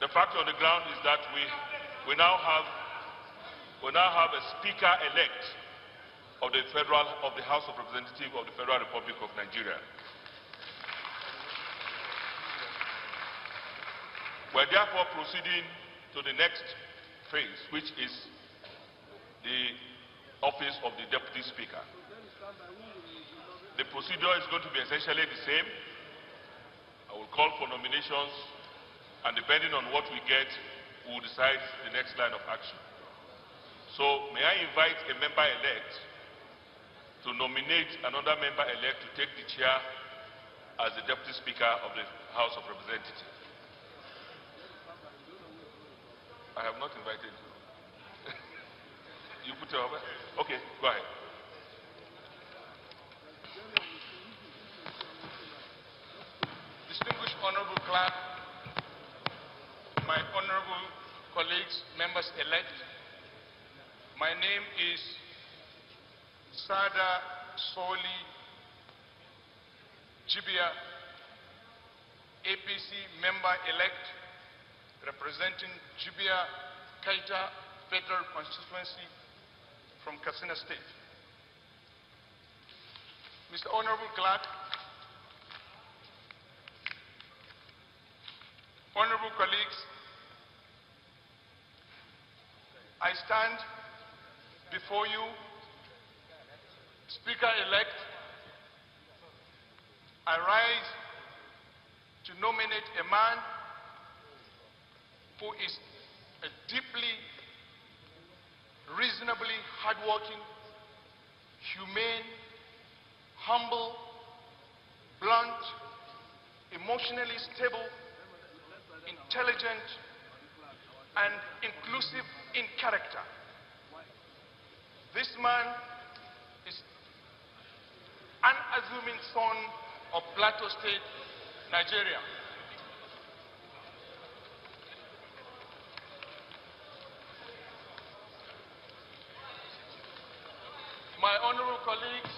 The fact on the ground is that we now have a speaker-elect of the House of Representatives of the Federal Republic of Nigeria. We're therefore proceeding to the next phase, which is the office of the Deputy Speaker. The procedure is going to be essentially the same. I will call for nominations, and depending on what we get, we will decide the next line of action. So, may I invite a member-elect to nominate another member-elect to take the chair as the Deputy Speaker of the House of Representatives. I have not invited you. You put your... Okay, go ahead. Distinguished Honorable Clerk, my honorable colleagues, members-elect, my name is Sada Soli Jibia, APC member-elect, representing Jibia Kaita Federal Constituency from Katsina State. Mr. Honorable Clerk, honorable colleagues, I stand before you, Speaker-elect. I rise to nominate a man who is a deeply, reasonably hardworking, humane, humble, blunt, emotionally stable, intelligent, and inclusive in character. This man is an unassuming son of Plateau State, Nigeria. My honorable colleagues,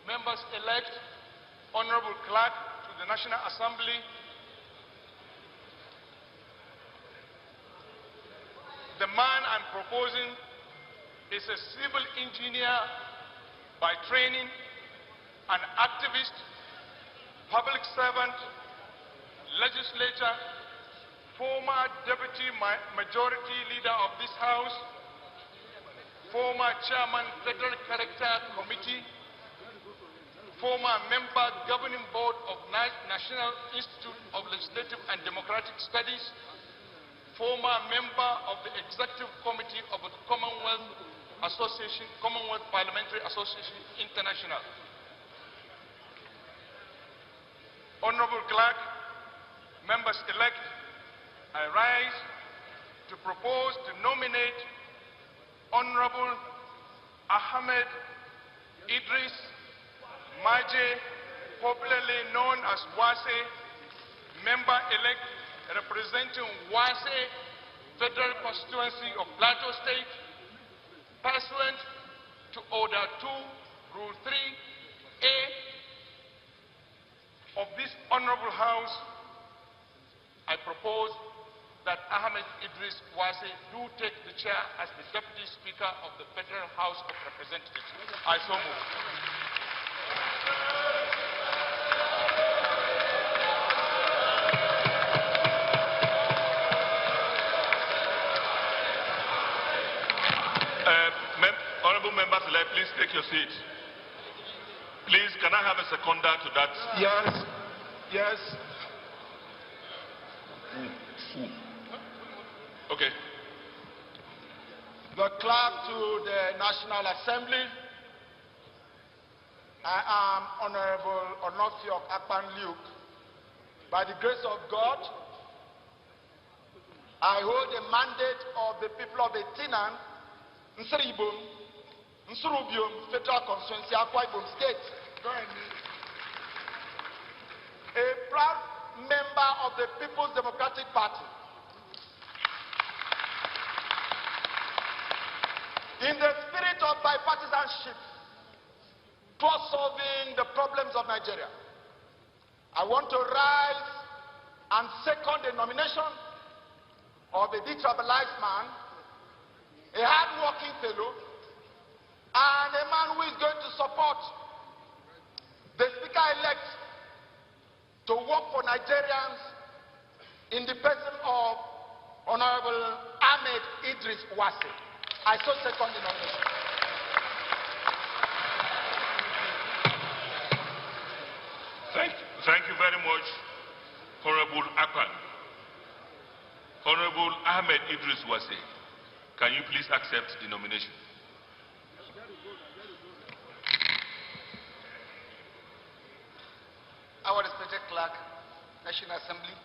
members-elect, honorable clerk to the National Assembly, the man I'm proposing is a civil engineer by training, an activist, public servant, legislator, former deputy majority leader of this house, former chairman Federal Character Committee, former member governing board of National Institute of Legislative and Democratic Studies, former member of the Executive Committee of the Commonwealth Parliamentary Association International. Honorable Clerk, members-elect, I rise to propose to nominate Honorable Ahmed Idris Maje, popularly known as Wase, member-elect representing Wase Federal Constituency of Plateau State, pursuant to Order 2, Rule 3A of this Honorable House. I propose that Ahmed Idris Wase do take the chair as the Deputy Speaker of the Federal House of Representatives. I so move. Honorable members-elect, please take your seat. Please, can I have a seconder to that? Yes. Yes. Okay. The clerk to the National Assembly, I am Honorable Onofiok Akpan Luke. By the grace of God, I hold a mandate of the people of Etinan, Nsribum, Nsurubium, Federal Constituency, Akwa Ibom State. A proud member of the People's Democratic Party. In the spirit of bipartisanship towards solving the problems of Nigeria, I want to rise and second the nomination of a detribalized man, a hard-working fellow, and a man who is going to support the Speaker-elect to work for Nigerians in the person of Honorable Ahmed Idris Wase. I so second the nomination. Thank you very much, Honorable Akpan. Honorable Ahmed Idris Wase, can you please accept the nomination? Our respected clerk, National Assembly,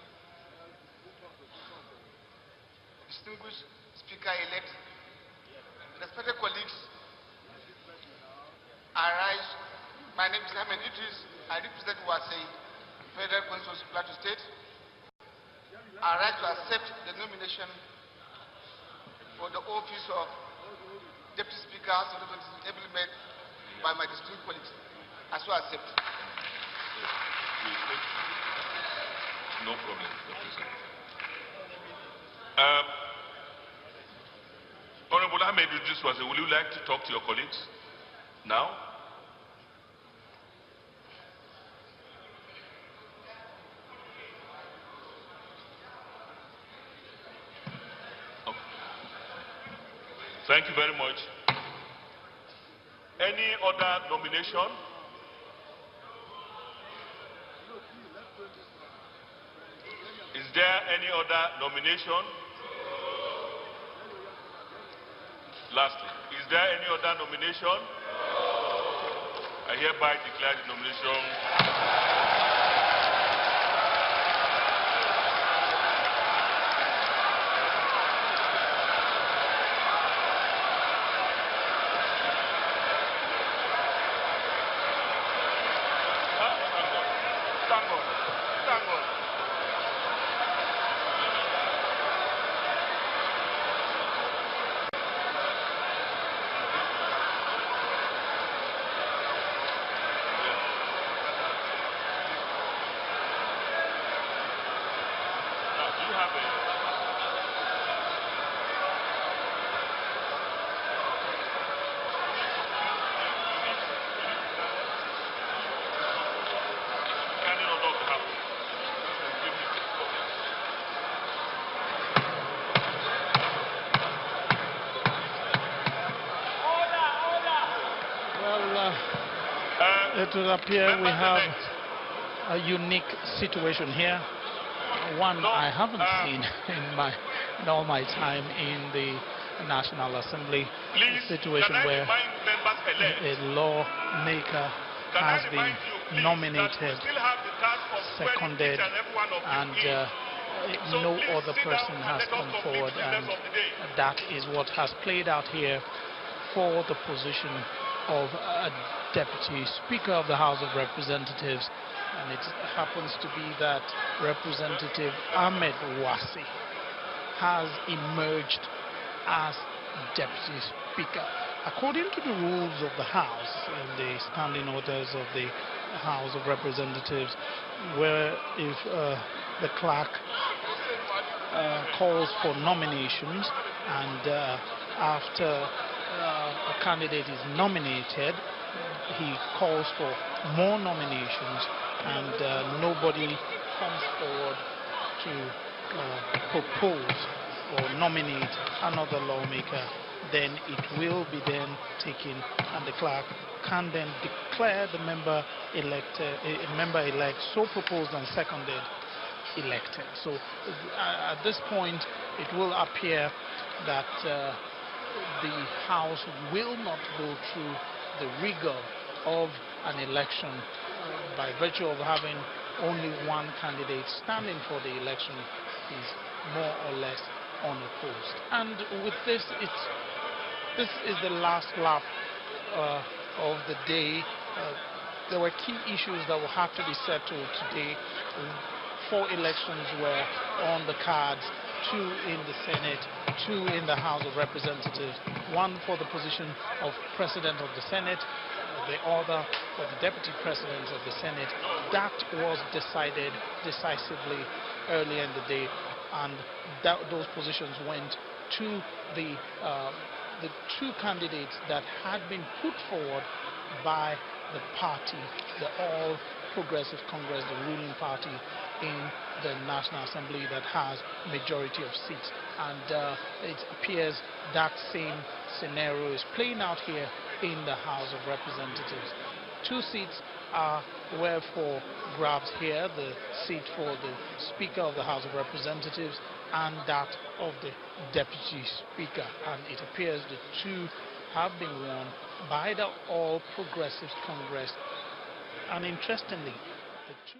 distinguished Speaker-elect, respected colleagues, I rise. My name is Ahmed Idris. I represent Wase, Federal Constituency, Plateau State. I rise to accept the nomination for the office of Deputy Speaker, House of Representatives, implemented by my distinguished colleagues. I so accept. No problem. Honorable Ahmed Idris Wase, will you like to talk to your colleagues now? Okay. Thank you very much. Any other nomination? Is there any other nomination? Lastly, is there any other nomination? I hereby declare the nomination. It would appear we have a unique situation here, one I haven't seen in all my time in the National Assembly, a situation where a lawmaker has been nominated, seconded, and no other person has come forward, and that is what has played out here for the position of a Deputy Speaker of the House of Representatives, and it happens to be that Representative Ahmed Wase has emerged as Deputy Speaker. According to the rules of the House and the standing orders of the House of Representatives, where if the clerk calls for nominations and after a candidate is nominated, he calls for more nominations and nobody comes forward to propose or nominate another lawmaker, then it will be then taken and the clerk can then declare the member elect so proposed and seconded elected. So at this point it will appear that the House will not go through the rigor of an election by virtue of having only one candidate standing for the election is more or less unopposed. And with this, this is the last lap of the day. There were key issues that will have to be settled today. 4 elections were on the cards, 2 in the Senate, 2 in the House of Representatives, 1 for the position of President of the Senate, the other for the Deputy President of the Senate. That was decided decisively earlier in the day and those positions went to the two candidates that had been put forward by the party, the All Progressive Congress, the ruling party in the National Assembly that has majority of seats. And it appears that same scenario is playing out here in the House of Representatives. 2 seats were for grabs here, the seat for the Speaker of the House of Representatives and that of the Deputy Speaker, and it appears the 2 have been won by the All Progressives Congress. And interestingly, the 2